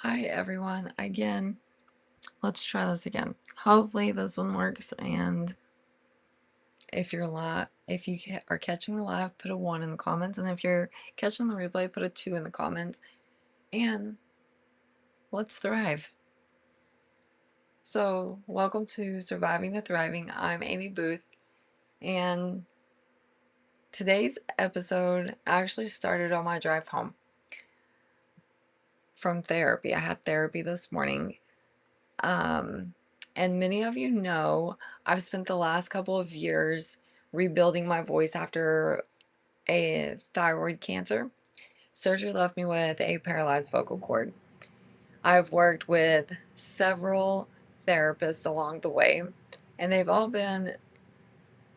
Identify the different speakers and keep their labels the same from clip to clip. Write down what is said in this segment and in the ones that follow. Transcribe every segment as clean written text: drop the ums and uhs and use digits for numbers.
Speaker 1: Hi everyone. Again, let's try this again. Hopefully this one works. And if you're if you are catching the live, put a 1 in the comments. And if you're catching the replay, put a 2 in the comments. And let's thrive. So, welcome to Surviving the Thriving. I'm Amy Booth, and today's episode actually started on my drive home from therapy. I had therapy this morning. And many of you know I've spent the last couple of years rebuilding my voice after a thyroid cancer. Surgery left me with a paralyzed vocal cord. I've worked with several therapists along the way, and they've all been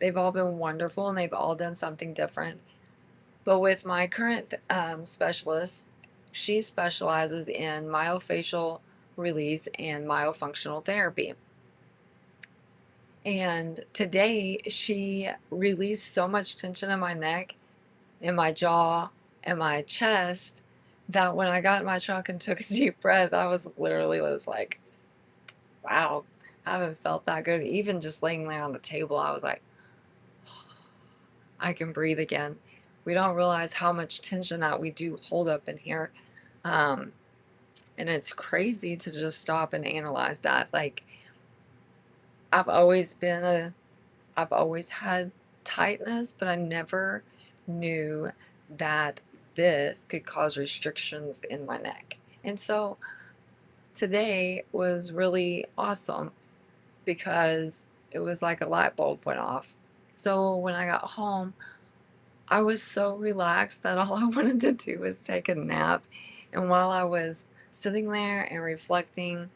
Speaker 1: wonderful, and they've all done something different. But with my current specialist, she specializes in myofascial release and myofunctional therapy. And today she released so much tension in my neck, in my jaw, and my chest that when I got in my truck and took a deep breath, I was like, wow, I haven't felt that good. Even just laying there on the table, I was like, I can breathe again. We don't realize how much tension that we do hold up in here. Um, and it's crazy to just stop and analyze that. Like, I've always been I've always had tightness, but I never knew that this could cause restrictions in my neck. And so today was really awesome because it was like a light bulb went off. So when I got home, I was so relaxed that all I wanted to do was take a nap. And while I was sitting there and reflecting,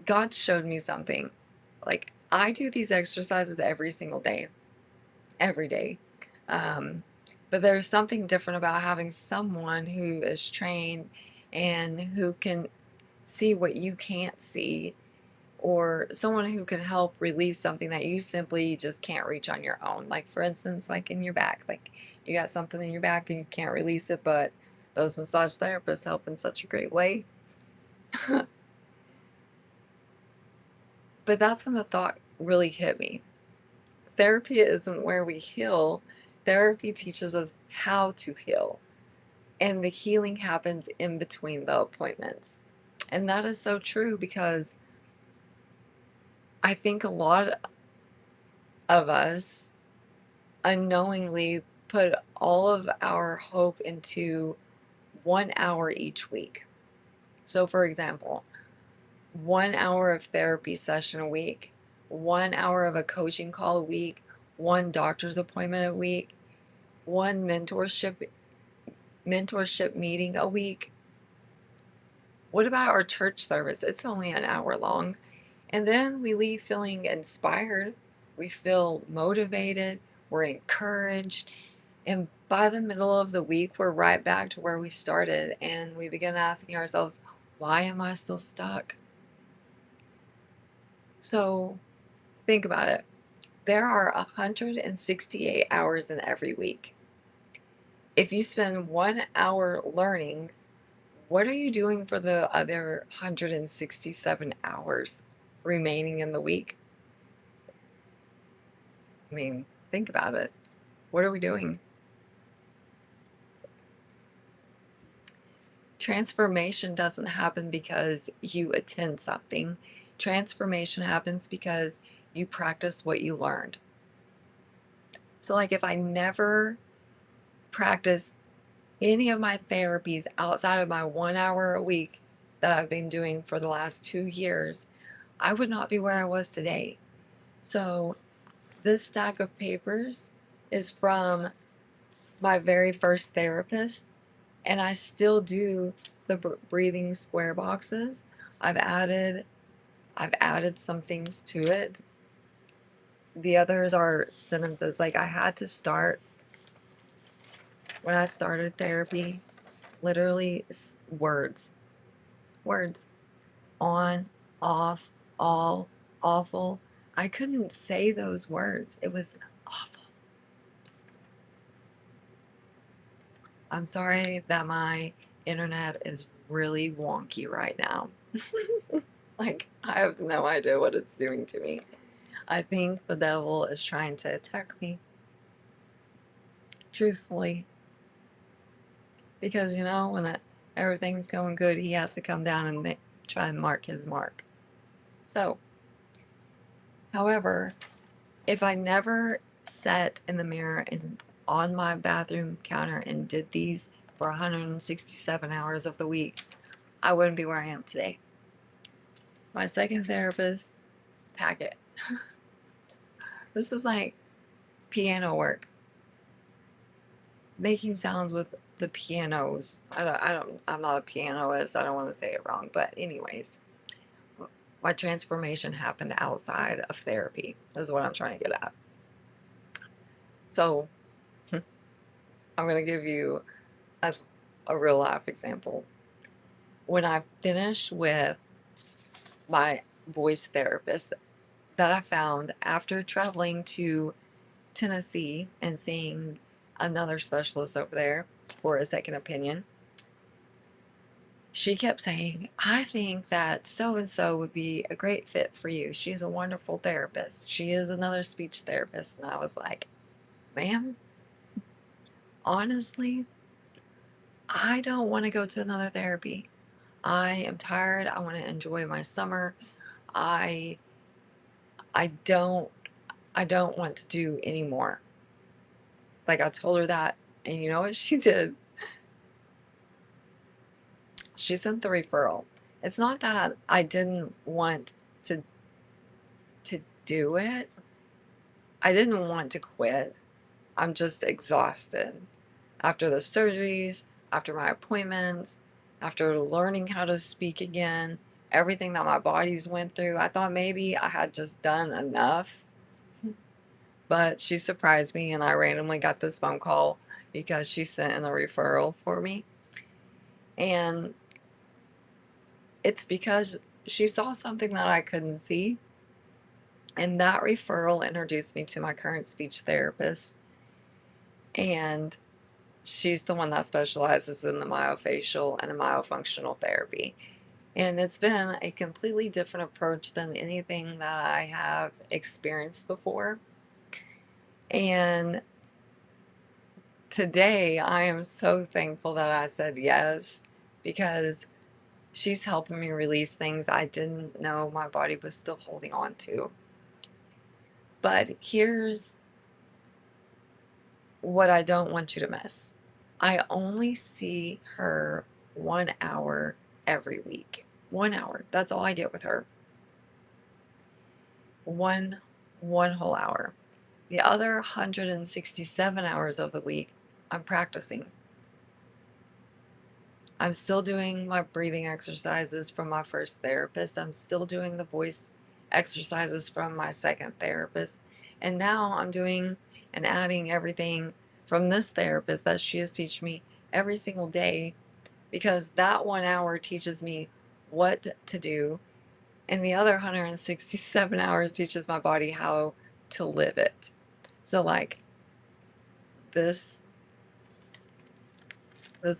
Speaker 1: God showed me something. Like, I do these exercises every single day, every day. Um, but there's something different about having someone who is trained and who can see what you can't see, or someone who can help release something that you simply just can't reach on your own. Like, for instance, like in your back, like you got something in your back and you can't release it, but those massage therapists help in such a great way. But that's when the thought really hit me. Therapy isn't where we heal. Therapy teaches us how to heal. And the healing happens in between the appointments. And that is so true because I think a lot of us unknowingly put all of our hope into 1 hour each week. So, for example, 1 hour of therapy session a week, 1 hour of a coaching call a week, one doctor's appointment a week, one mentorship meeting a week. What about our church service? It's only an hour long. And then we leave feeling inspired. We feel motivated. We're encouraged. And by the middle of the week, we're right back to where we started. And we begin asking ourselves, why am I still stuck? So think about it. There are 168 hours in every week. If you spend 1 hour learning, what are you doing for the other 167 hours remaining in the week? I mean, think about it. What are we doing? Transformation doesn't happen because you attend something. Transformation happens because you practice what you learned. So, like, if I never practice any of my therapies outside of my 1 hour a week that I've been doing for the last 2 years, I would not be where I was today. So, this stack of papers is from my very first therapist, and I still do the breathing square boxes. I've added I've added some things to it. The others are sentences. Like, I had to start when I started therapy, literally words. Words. On, off, all, awful. I couldn't say those words. It was awful. I'm sorry that my internet is really wonky right now. Like, I have no idea what it's doing to me. I think the devil is trying to attack me, truthfully, because when everything's going good, he has to come down and try and mark his mark. So, however, if I never sat in the mirror and on my bathroom counter and did these for 167 hours of the week, I wouldn't be where I am today. My second therapist, Packet. This is like piano work, making sounds with the pianos. I'm not a pianist. I don't want to say it wrong, but anyways, my transformation happened outside of therapy. Is what I'm trying to get at. So I'm gonna give you a real life example. When I finished with my voice therapist that I found after traveling to Tennessee and seeing another specialist over there for a second opinion, she kept saying, I think that so and so would be a great fit for you. She's a wonderful therapist. She is another speech therapist. And I was like, ma'am, honestly, I don't want to go to another therapy. I am tired. I want to enjoy my summer. I I don't I don't want to do any more. Like, I told her that, and you know what she did? She sent the referral. It's not that I didn't want to do it. I didn't want to quit. I'm just exhausted after the surgeries, after my appointments, after learning how to speak again, everything that my body's went through. I thought maybe I had just done enough, but she surprised me and I randomly got this phone call because she sent in a referral for me. And it's because she saw something that I couldn't see. And that referral introduced me to my current speech therapist. And she's the one that specializes in the myofascial and the myofunctional therapy. And it's been a completely different approach than anything that I have experienced before. And today I am so thankful that I said yes, because she's helping me release things I didn't know my body was still holding on to. But here's what I don't want you to miss. I only see her 1 hour every week. 1 hour. That's all I get with her. One whole hour. The other 167 hours of the week, I'm practicing. I'm still doing my breathing exercises from my first therapist. I'm still doing the voice exercises from my second therapist. And now I'm doing and adding everything from this therapist that she is teaching me every single day, because that 1 hour teaches me what to do, and the other 167 hours teaches my body how to live it. So, like, this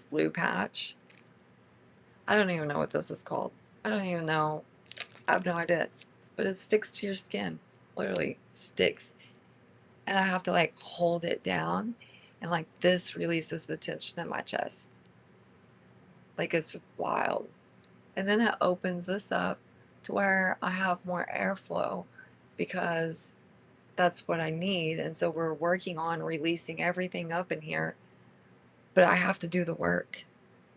Speaker 1: blue patch, I don't even know what this is called. I don't even know. I have no idea. But it sticks to your skin. Literally sticks. And I have to like hold it down. And like this releases the tension in my chest. Like, it's wild. And then it opens this up to where I have more airflow, because that's what I need. And so we're working on releasing everything up in here. But I have to do the work.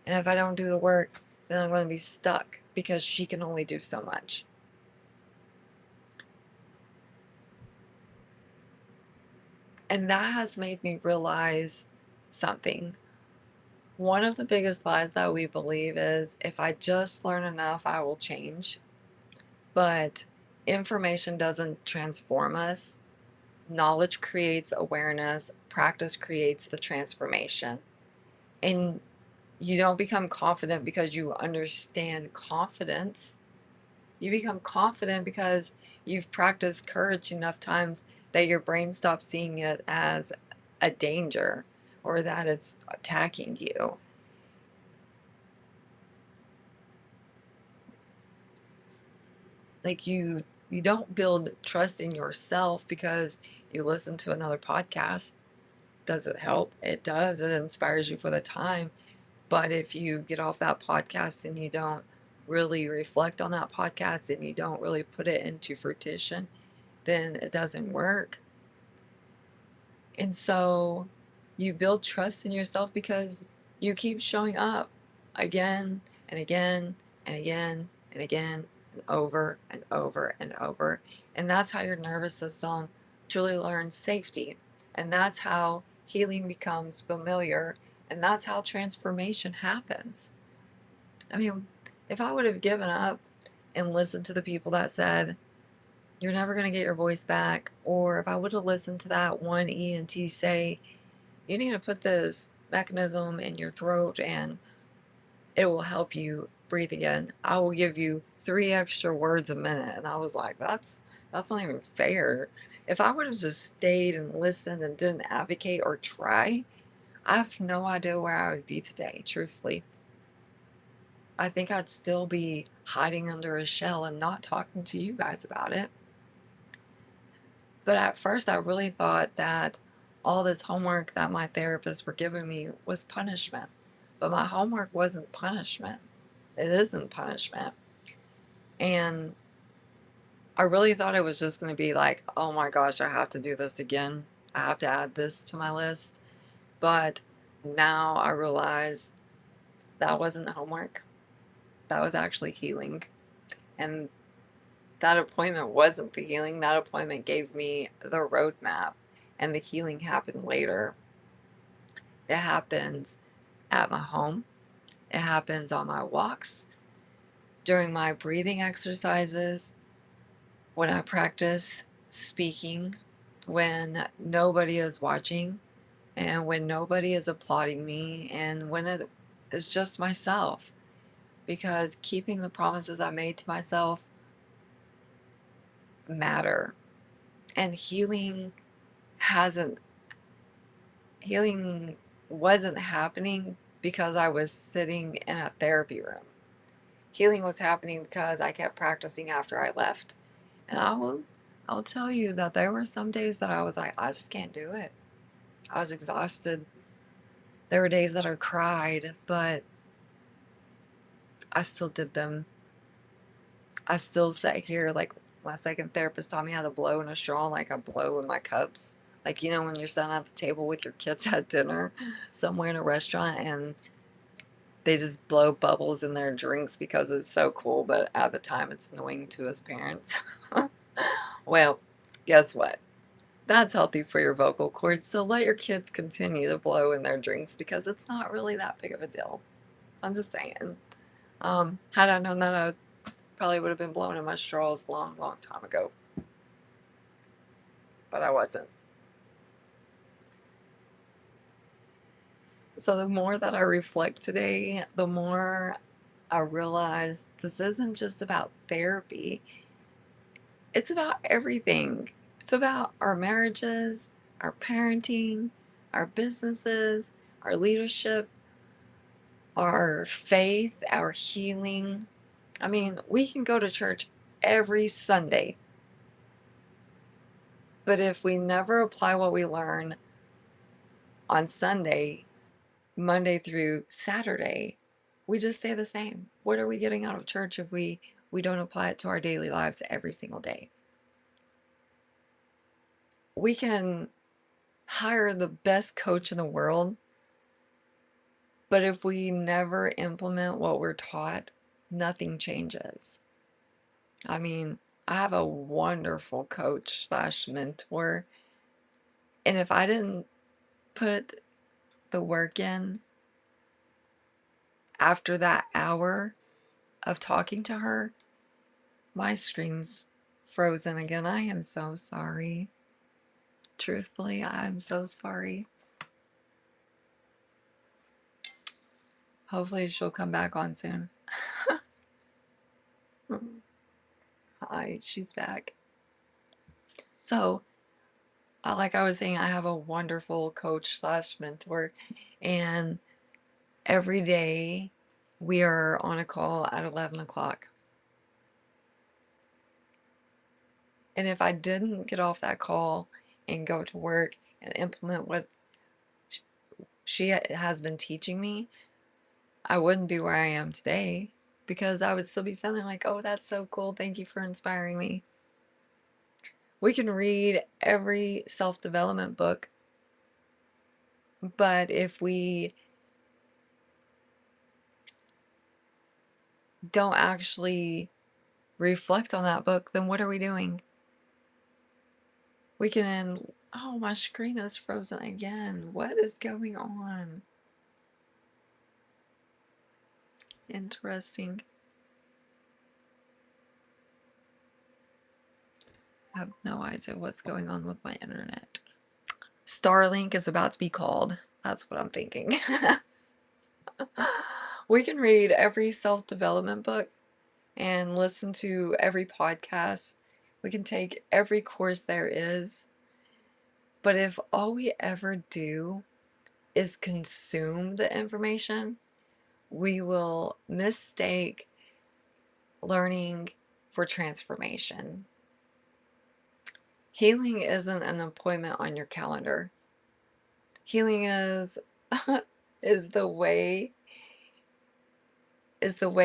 Speaker 1: And if I don't do the work, then I'm going to be stuck, because she can only do so much. And that has made me realize something. One of the biggest lies that we believe is, if I just learn enough, I will change. But information doesn't transform us. Knowledge creates awareness, practice creates the transformation. And you don't become confident because you understand confidence. You become confident because you've practiced courage enough times that your brain stops seeing it as a danger or that it's attacking you. Like you don't build trust in yourself because you listen to another podcast. Does it help? It does. It inspires you for the time. But if you get off that podcast and you don't really reflect on that podcast and you don't really put it into fruition, then it doesn't work. And so you build trust in yourself because you keep showing up again and again and again and again and over and over and over. And that's how your nervous system truly learns safety. And that's how healing becomes familiar. And that's how transformation happens. I mean, if I would have given up and listened to the people that said, you're never going to get your voice back, or if I would have listened to that one ENT say, you need to put this mechanism in your throat and it will help you breathe again. I will give you 3 extra words a minute. And I was like, that's not even fair. If I would have just stayed and listened and didn't advocate or try, I have no idea where I would be today, truthfully. I think I'd still be hiding under a shell and not talking to you guys about it. But at first, I really thought that all this homework that my therapists were giving me was punishment. But my homework wasn't punishment. It isn't punishment. And I really thought it was just going to be like, oh my gosh, I have to do this again. I have to add this to my list. But now I realize that wasn't homework. That was actually healing. And that appointment wasn't the healing. That appointment gave me the roadmap. And the healing happened later. It happens at my home. It happens on my walks, during my breathing exercises, when I practice speaking, when nobody is watching, and when nobody is applauding me, and when it is just myself. Because keeping the promises I made to myself matter. And hasn't, healing wasn't happening because I was sitting in a therapy room. Healing was happening because I kept practicing after I left. And I'll tell you that there were some days that I was like, I just can't do it. I was exhausted. There were days that I cried, but I still did them. I still sat here, like my second therapist taught me how to blow in a straw, like I blow in my cups. Like, you know, when you're sitting at the table with your kids at dinner somewhere in a restaurant and they just blow bubbles in their drinks because it's so cool, but at the time it's annoying to us parents. Well, guess what? That's healthy for your vocal cords, so let your kids continue to blow in their drinks because it's not really that big of a deal. I'm just saying. Had I known that, I probably would have been blowing in my straws a long, long time ago. But I wasn't. So the more that I reflect today, the more I realize this isn't just about therapy. It's about everything. It's about our marriages, our parenting, our businesses, our leadership, our faith, our healing. I mean, we can go to church every Sunday, but if we never apply what we learn on Sunday, Monday through Saturday, we just stay the same. What are we getting out of church if we don't apply it to our daily lives every single day? We can hire the best coach in the world, but if we never implement what we're taught, nothing changes. I mean, I have a wonderful coach slash mentor, and if I didn't put the work in after that hour of talking to her, my screen's frozen again. I am so sorry. Truthfully, I'm so sorry. Hopefully she'll come back on soon. Hi, she's back. So, like I was saying, I have a wonderful coach slash mentor, and every day we are on a call at 11 o'clock. And if I didn't get off that call and go to work and implement what she has been teaching me, I wouldn't be where I am today, because I would still be sounding like, oh, that's so cool. Thank you for inspiring me. We can read every self-development book, but if we don't actually reflect on that book, then what are we doing? We can, oh, my screen is frozen again. What is going on? Interesting. I have no idea what's going on with my internet. Starlink is about to be called. That's what I'm thinking. We can read every self-development book and listen to every podcast. We can take every course there is. But if all we ever do is consume the information, we will mistake learning for transformation. Healing isn't an appointment on your calendar. Healing is is the way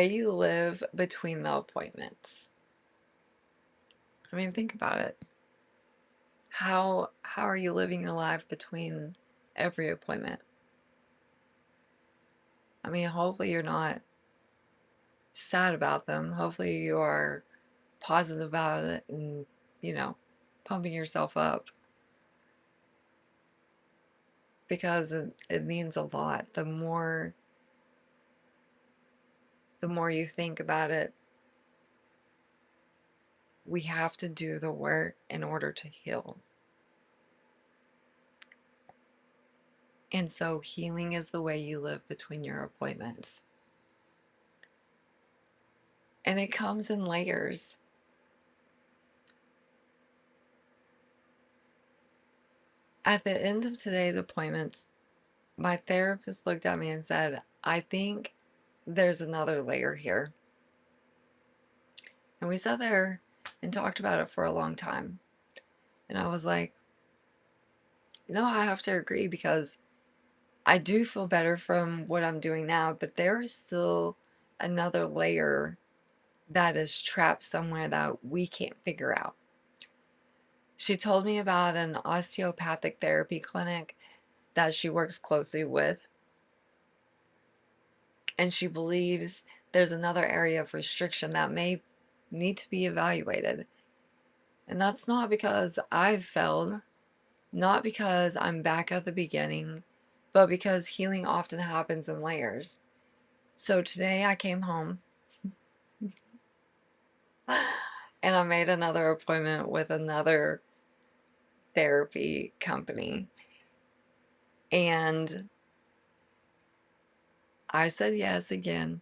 Speaker 1: you live between the appointments. I mean, think about it. How are you living your life between every appointment? I mean, hopefully you're not sad about them. Hopefully you are positive about it and, you know, pumping yourself up, because it means a lot. The more you think about it, we have to do the work in order to heal. And so healing is the way you live between your appointments. And it comes in layers. At the end of today's appointments, my therapist looked at me and said, I think there's another layer here. And we sat there and talked about it for a long time. And I was like, no, I have to agree, because I do feel better from what I'm doing now, but there is still another layer that is trapped somewhere that we can't figure out. She told me about an osteopathic therapy clinic that she works closely with, and she believes there's another area of restriction that may need to be evaluated. And that's not because I've failed, not because I'm back at the beginning, but because healing often happens in layers. So today I came home and I made another appointment with another therapy company. And I said yes again.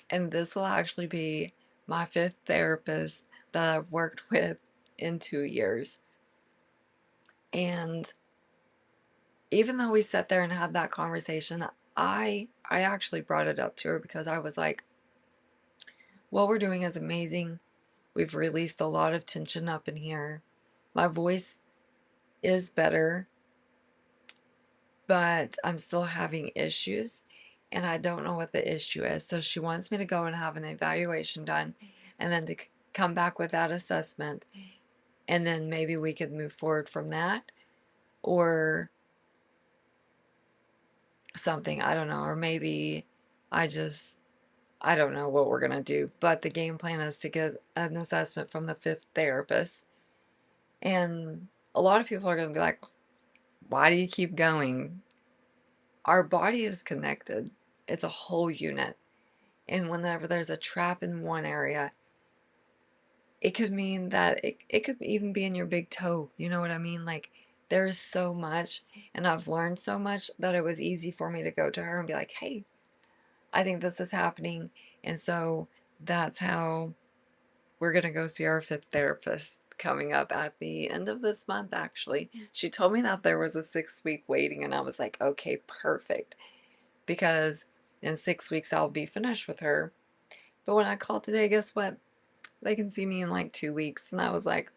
Speaker 1: And this will actually be my 5th therapist that I've worked with in 2 years. And even though we sat there and had that conversation, I actually brought it up to her, because I was like, what we're doing is amazing. We've released a lot of tension up in here. My voice is better, but I'm still having issues, and I don't know what the issue is. So she wants me to go and have an evaluation done, and then to come back with that assessment, and then maybe we could move forward from that, or something, I don't know, or maybe I don't know what we're gonna do, but the game plan is to get an assessment from the 5th therapist. And a lot of people are gonna be like, why do you keep going? Our body is connected. It's a whole unit. And whenever there's a trap in one area, it could mean that it could even be in your big toe. You know what I mean? Like, there's so much, and I've learned so much, that it was easy for me to go to her and be like, hey, I think this is happening. And so that's how we're going to go see our 5th therapist coming up at the end of this month, actually. She told me that there was a 6-week waiting, and I was like, okay, perfect. Because in 6 weeks, I'll be finished with her. But when I called today, guess what? They can see me in like 2 weeks. And I was like,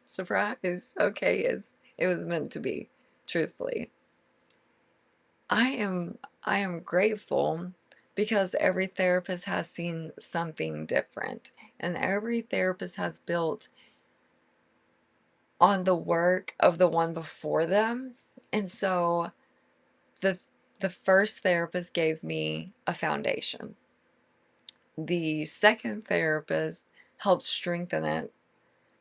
Speaker 1: Surprise. Okay, it was meant to be, truthfully. I am grateful because every therapist has seen something different, and every therapist has built on the work of the one before them. And so the the first therapist gave me a foundation. The second therapist helped strengthen it.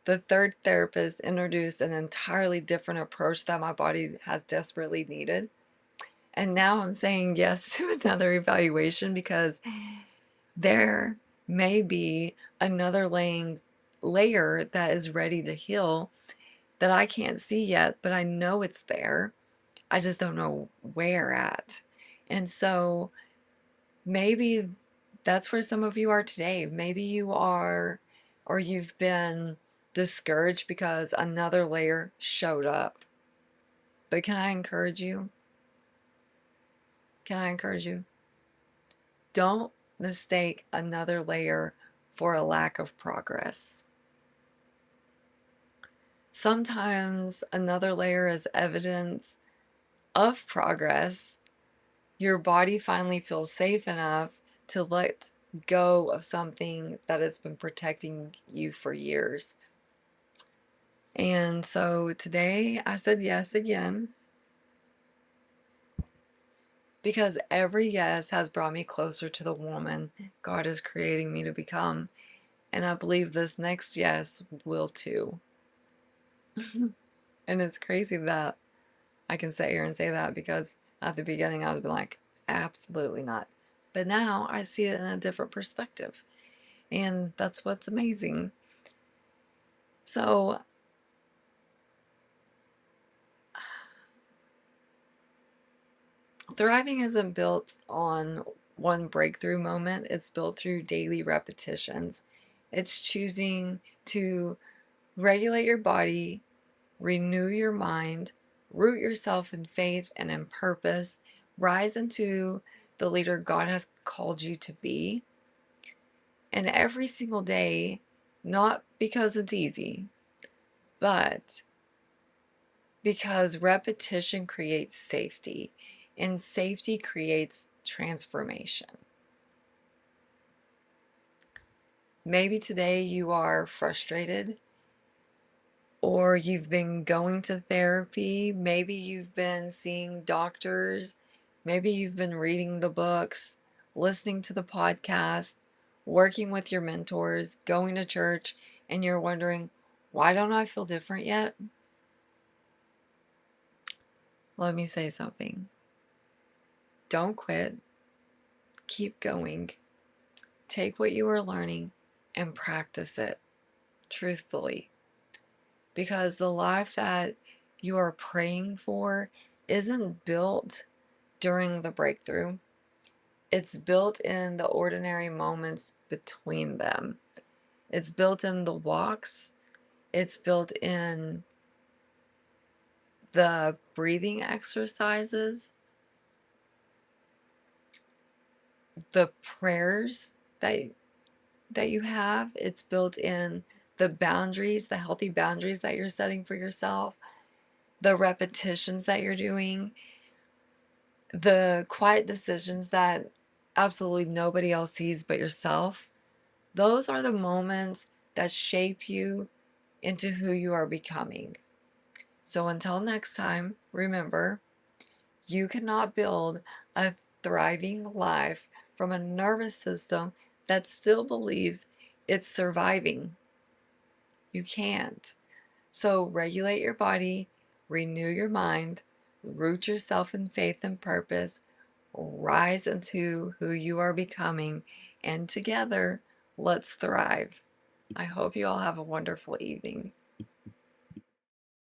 Speaker 1: The third therapist introduced an entirely different approach that my body has desperately needed. And now I'm saying yes to another evaluation because there may be another layer that is ready to heal that I can't see yet, but I know it's there. I just don't know where at. And so maybe that's where some of you are today. Maybe you are, or you've been discouraged because another layer showed up. But can I encourage you? Can I encourage you? Don't mistake another layer for a lack of progress. Sometimes another layer is evidence of progress. Your body finally feels safe enough to let go of something that has been protecting you for years. And so today I said yes again because every yes has brought me closer to the woman God is creating me to become. And I believe this next yes will too. And it's crazy that I can sit here and say that because at the beginning I was like, absolutely not. But now I see it in a different perspective. And that's what's amazing. So, thriving isn't built on one breakthrough moment, it's built through daily repetitions. It's choosing to regulate your body, renew your mind, root yourself in faith and in purpose, rise into the leader God has called you to be. And every single day, not because it's easy, but because repetition creates safety, and safety creates transformation. Maybe today you are frustrated, or you've been going to therapy. Maybe you've been seeing doctors. Maybe you've been reading the books, listening to the podcast, working with your mentors, going to church, and you're wondering, why don't I feel different yet? Let me say something. Don't quit. Keep going. Take what you are learning and practice it truthfully. Because the life that you are praying for isn't built during the breakthrough, it's built in the ordinary moments between them. It's built in the walks, it's built in the breathing exercises, the prayers that you have. It's built in the boundaries, the healthy boundaries that you're setting for yourself, the repetitions that you're doing, the quiet decisions that absolutely nobody else sees but yourself. Those are the moments that shape you into who you are becoming. So until next time, remember, you cannot build a thriving life from a nervous system that still believes it's surviving. You can't. So regulate your body, renew your mind, root yourself in faith and purpose, rise into who you are becoming, and together, let's thrive. I hope you all have a wonderful evening.